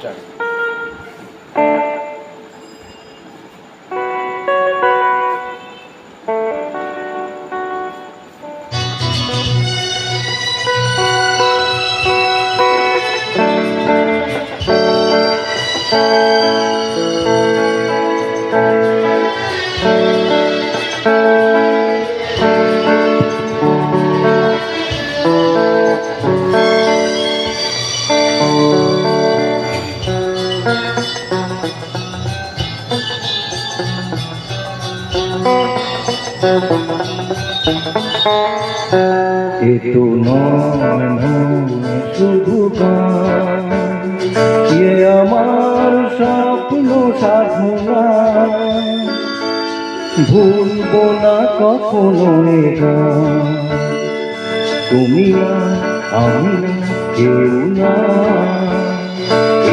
Start. এতো নয় শুধু গান, এ আমার স্বপ্ন সাধনা, ভুলবো না কখনো এ গান। তুমি না আমি না কেউ না,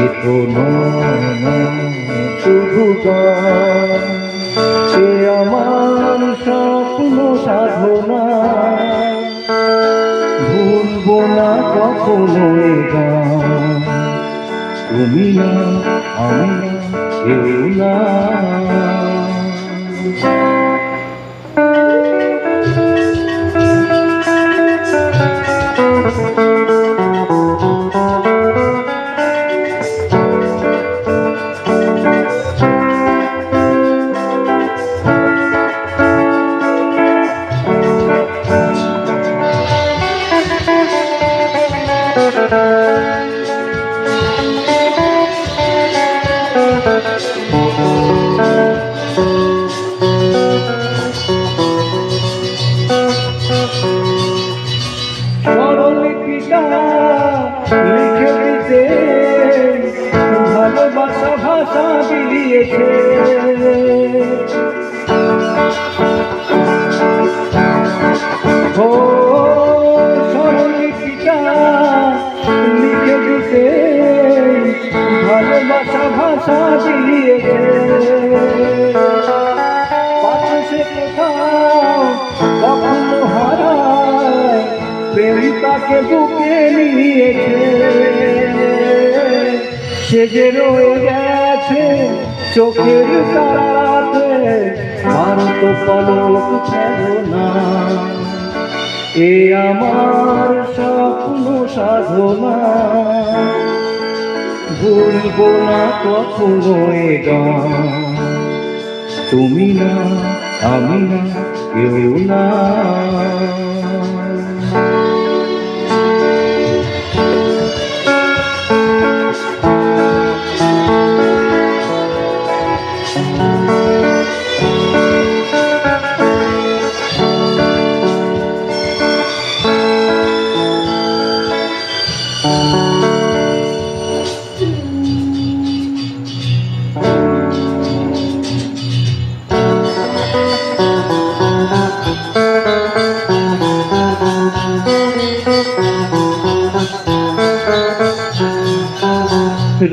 এতো নয় শুধু গান, সে আমার স্বপ্ন সাধনা, ভুলবো না কখনো এ গান। তুমি না আমি না কেউ না। স্বরলিপিটা লিখে দিতে ভালোবাসা ভাষা দিয়েছে, ও স্বরলিপিটা লিখে দিতে ভালোবাসা ভাষা দিয়েছে। পাচ্ছে সে কোথাও কখনো হারায়, প্রেমিকাকে বুকে নিয়েছে, সে যে রয়ে গেছে চোখের তারাতে, আর তো পলক ফেলো না। এ আমার স্বপ্ন সাধনা, ভুলবো না কখনো এ গান। তুমি না আমি না কেউ না।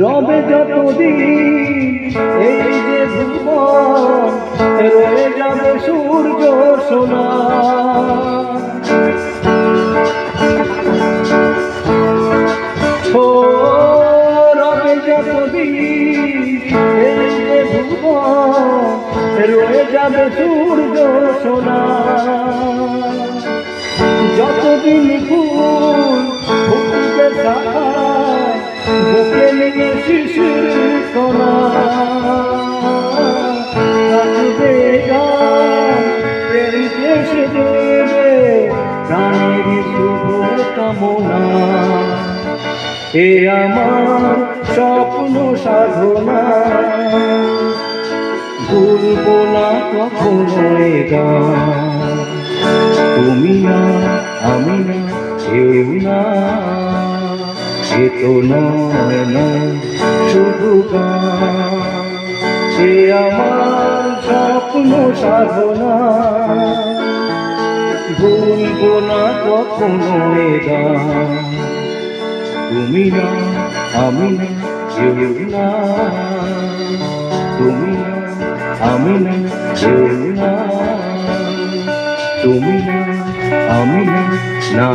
রবে যতদিন এই যে ভুবন, রয়ে যাবে সূর্য সোনা। ও রবে যতদিন এই যে ভুবন, রয়ে যাবে সূর্য সোনা। যতদিন ফুল ফুটবে শাখায়, বুকে নিয়ে শিশির কণা, থাকবে গান প্রেরিতে সে দেবে প্রাণের শুভ কামনা। এ আমার স্বপ্ন সাধনা, ভুলবো না কখনো এ গান। তুমি না আমি না কেউ না, এ তো নয় শুধু গান, এ আমার স্বপ্ন সাধনা, ভুলবো না কখনো এ গান। তুমি না আমি না কেউ না, তুমি না আমি না কেউ না, তুমি না আমি না না।